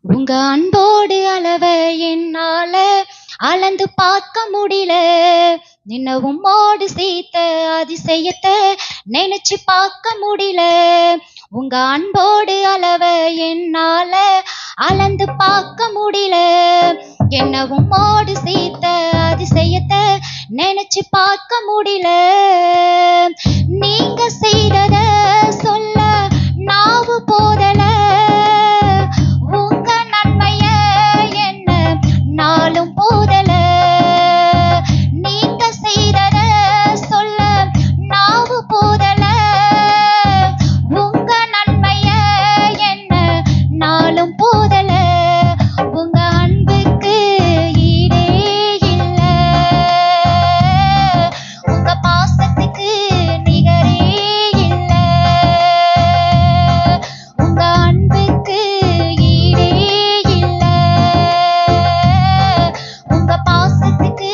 உங்க அன்போடு அளவ என்னால அளந்து பார்க்க முடியல. நின்ன உம்மோடு சேர்த்த அதிசயத்தை நினைச்சு பார்க்க முடியல. உங்க அன்போடு அளவ என்னால அளந்து பார்க்க முடியல. என்ன உம்மோடு சேர்த்த அதிசயத்தை நினைச்சு பார்க்க முடியல. நீங்க செய்தத சொல்ல நாவு போதல. உங்க நன்மைய என்ன நாளும் போதல. நீங்க செய்தத சொல்ல நாவு போதல. உங்க நன்மைய என்ன நாளும் போதல. உங்க அன்புக்கு ஈடே இல்ல. உங்க பாசத்துக்கு நிகரே இல்ல. உங்க அன்புக்கு ஈடே இல்ல. உங்க பாசத்துக்கு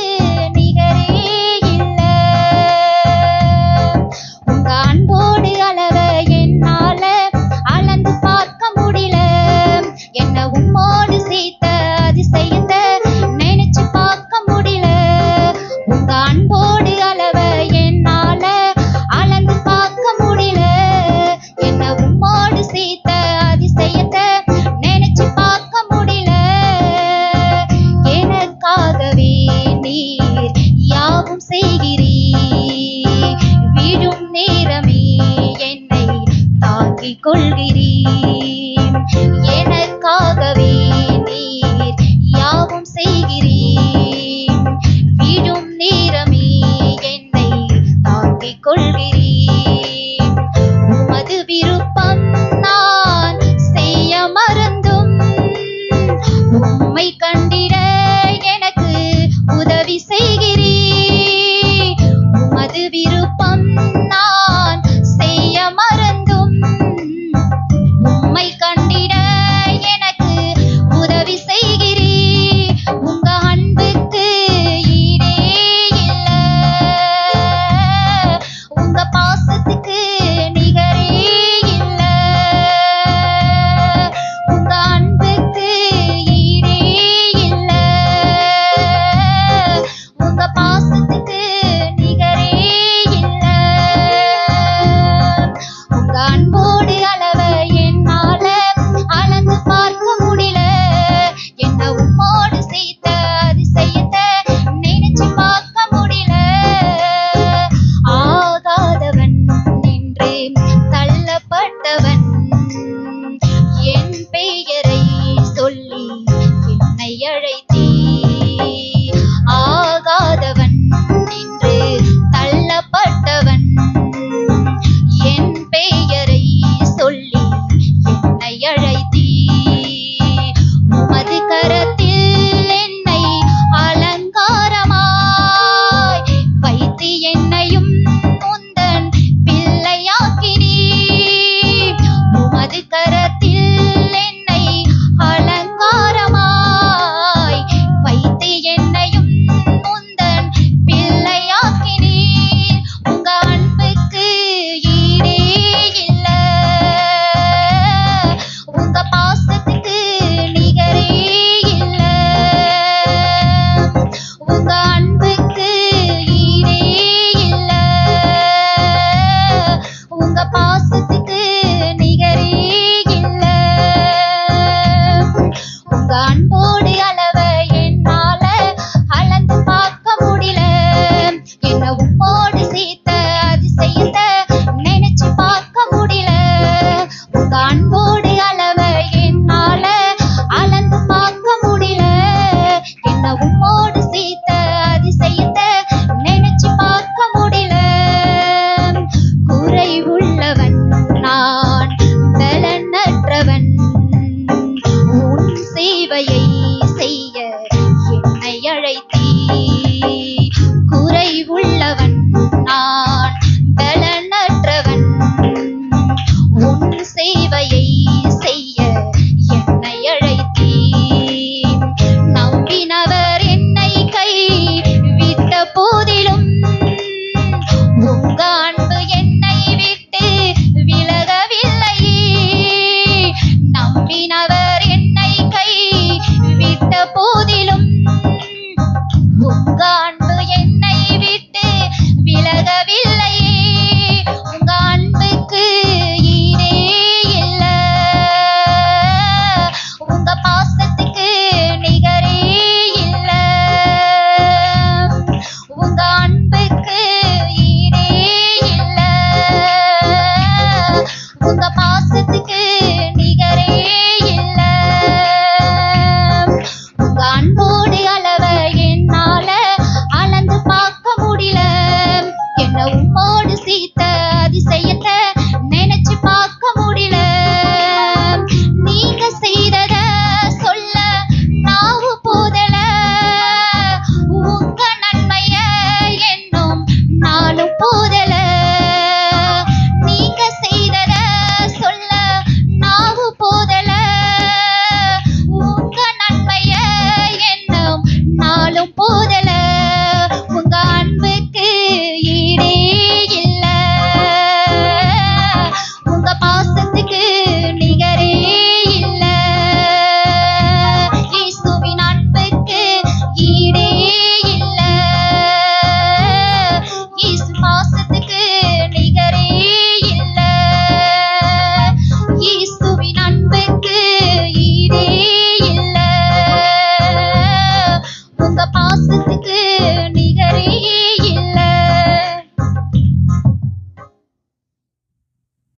நிகரே இல்ல. உங்க அன்போடு அளவ என்னால அளந்து பார்க்க முடியல. என்ன உம்மோடு சேர்த்த அதிசயத்தை நினைச்சு பார்க்க முடியல. உங்க அன்போடு அளவ என்னால அளந்து பார்க்க முடியல. என்ன உம்மோடு சேர்த்த அதிசயத்தை நினைச்சு பார்க்க முடியல. எனக்காகவே நீர் யாவும் செய்கிறீர். விடும் நேரமே என்னை தாங்கிக் கொள்கிறீர். எனக்காகவே நீர் யாவும் செய்கிறீர். விடும் நேரமே என்னை தாங்கிக் கொள்கிறீர். உமது விருப்பம் நான் செய்ய மறந்தும் உம்மை கண்டிட எனக்கு உதவி செய்கிறீர். உமது விருப்பம் நான் செய்ய மறந்தும் உம்மை கண்டிட எனக்கு உதவி செய்கிறீர். உங்க அன்புக்கு ஈடே இல்ல. உங்க பாசத்துக்கு நிகரே இல்ல. உங்க அன்புக்கு ஈடே இல்ல. உங்க பாசத்துக்கு நிகரே இல்ல. உங்க அன்போடு அளவ என்னால அளந்து பார்க்க முடியல. என்ன உம்மோடு சேர்த்த அதிசயத்தை நினைச்சு பார்க்க முடியல. ஆகாதவன் என்று தள்ளப்பட்டவன் என் பெயரை சொல்லி என்னை அழைத்தீ. ஆகாதவன் என்று தள்ளப்பட்டவன் என் பெயரை சொல்லி என்னை அழைத்தீ. உமது கரத்தில் என்னை அலங்காரமாய் வைத்து என்னையும் உந்தன் பிள்ளையாக்கினீர். உமது கரத்தில் என்னை அலங்காரமாய் வைத்து என்னையும் உந்தன் பிள்ளையாக்கினீர். உங்க அன்புக்கு ஈடே இல்ல. உங்க பாசத்துக்கு நிகரே இல்ல. உங்க அன்புக்கு ஈடே இல்ல. உங்க பாசத்துக்கு நிகரே இல்ல. உங்க அன்பு